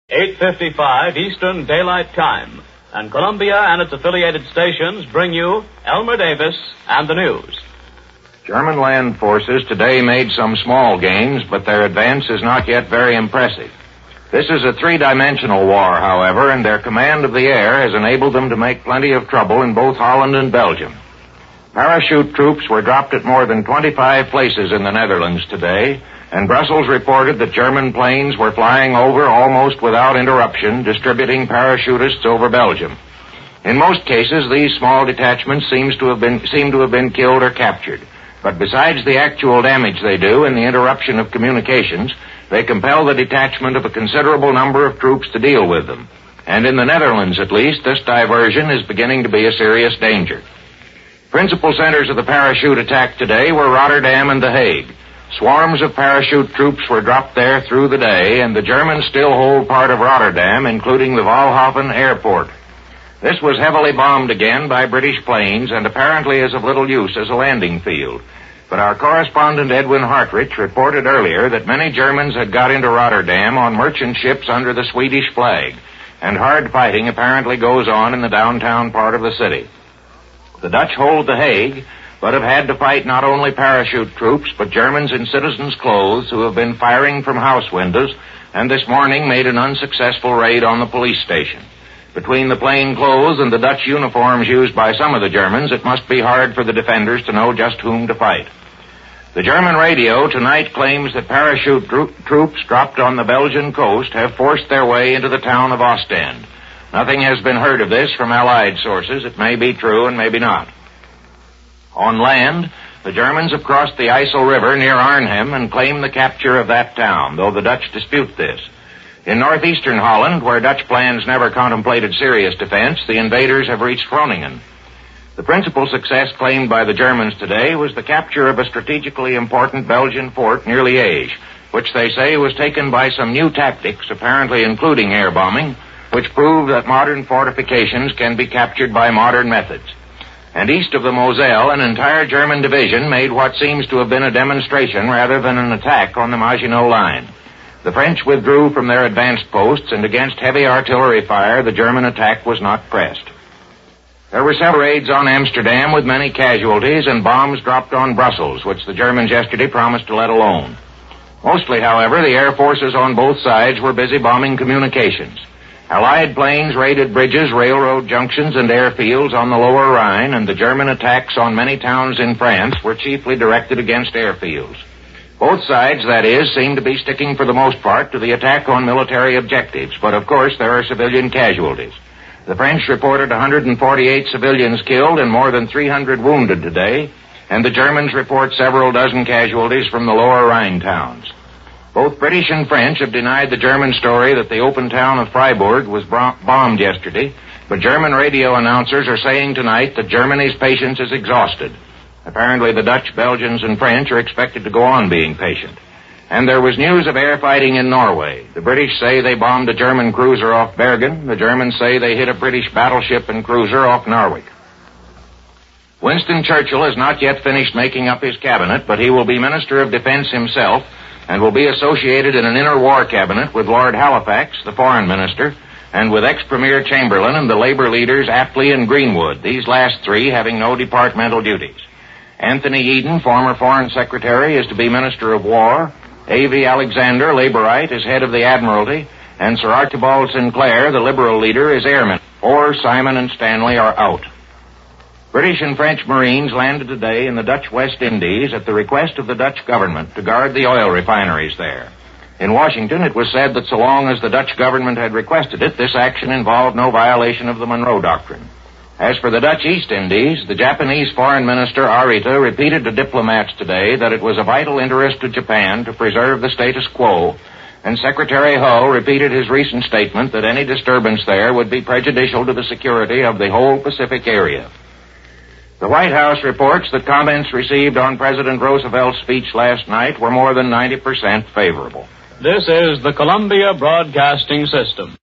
8:55 Eastern Daylight Time, and Columbia and its affiliated stations bring you Elmer Davis and the news. German land forces today made some small gains, but their advance is not yet very impressive. This is a three-dimensional war, however, and their command of the air has enabled them to make plenty of trouble in both Holland and Belgium. Parachute troops were dropped at more than 25 places in the Netherlands today, and Brussels reported that German planes were flying over almost without interruption, distributing parachutists over Belgium. In most cases, these small detachments seem to have been killed or captured. But besides the actual damage they do and the interruption of communications, they compel the detachment of a considerable number of troops to deal with them. And in the Netherlands, at least, this diversion is beginning to be a serious danger. Principal centers of the parachute attack today were Rotterdam and The Hague. Swarms of parachute troops were dropped there through the day, and the Germans still hold part of Rotterdam, including the Walhaven airport. This was heavily bombed again by British planes and apparently is of little use as a landing field. But our correspondent Edwin Hartrich reported earlier that many Germans had got into Rotterdam on merchant ships under the Swedish flag, and hard fighting apparently goes on in the downtown part of the city. The Dutch hold The Hague, but have had to fight not only parachute troops, but Germans in citizens' clothes who have been firing from house windows, and this morning made an unsuccessful raid on the police station. Between the plain clothes and the Dutch uniforms used by some of the Germans, it must be hard for the defenders to know just whom to fight. The German radio tonight claims that parachute troops dropped on the Belgian coast have forced their way into the town of Ostend. Nothing has been heard of this from Allied sources. It may be true and maybe not. On land, the Germans have crossed the IJssel River near Arnhem and claim the capture of that town, though the Dutch dispute this. In northeastern Holland, where Dutch plans never contemplated serious defense, the invaders have reached Groningen. The principal success claimed by the Germans today was the capture of a strategically important Belgian fort near Liège, which they say was taken by some new tactics, apparently including air bombing, which prove that modern fortifications can be captured by modern methods. And east of the Moselle, an entire German division made what seems to have been a demonstration rather than an attack on the Maginot Line. The French withdrew from their advanced posts, and against heavy artillery fire, the German attack was not pressed. There were several raids on Amsterdam with many casualties, and bombs dropped on Brussels, which the Germans yesterday promised to let alone. Mostly, however, the air forces on both sides were busy bombing communications. Allied planes raided bridges, railroad junctions, and airfields on the lower Rhine, and the German attacks on many towns in France were chiefly directed against airfields. Both sides, that is, seem to be sticking for the most part to the attack on military objectives, but of course there are civilian casualties. The French reported 148 civilians killed and more than 300 wounded today, and the Germans report several dozen casualties from the lower Rhine towns. Both British and French have denied the German story that the open town of Freiburg was bombed yesterday, but German radio announcers are saying tonight that Germany's patience is exhausted. Apparently the Dutch, Belgians, and French are expected to go on being patient. And there was news of air fighting in Norway. The British say they bombed a German cruiser off Bergen. The Germans say they hit a British battleship and cruiser off Narvik. Winston Churchill has not yet finished making up his cabinet, but he will be Minister of Defense himself and will be associated in an interwar cabinet with Lord Halifax, the foreign minister, and with ex-Premier Chamberlain and the Labour leaders Attlee and Greenwood, these last three having no departmental duties. Anthony Eden, former Foreign Secretary, is to be Minister of War. A.V. Alexander, Labourite, is head of the Admiralty, and Sir Archibald Sinclair, the Liberal leader, is airman. Or Simon and Stanley are out. British and French Marines landed today in the Dutch West Indies at the request of the Dutch government to guard the oil refineries there. In Washington, it was said that so long as the Dutch government had requested it, this action involved no violation of the Monroe Doctrine. As for the Dutch East Indies, the Japanese Foreign Minister Arita repeated to diplomats today that it was a vital interest to Japan to preserve the status quo, and Secretary Hull repeated his recent statement that any disturbance there would be prejudicial to the security of the whole Pacific area. The White House reports that comments received on President Roosevelt's speech last night were more than 90% favorable. This is the Columbia Broadcasting System.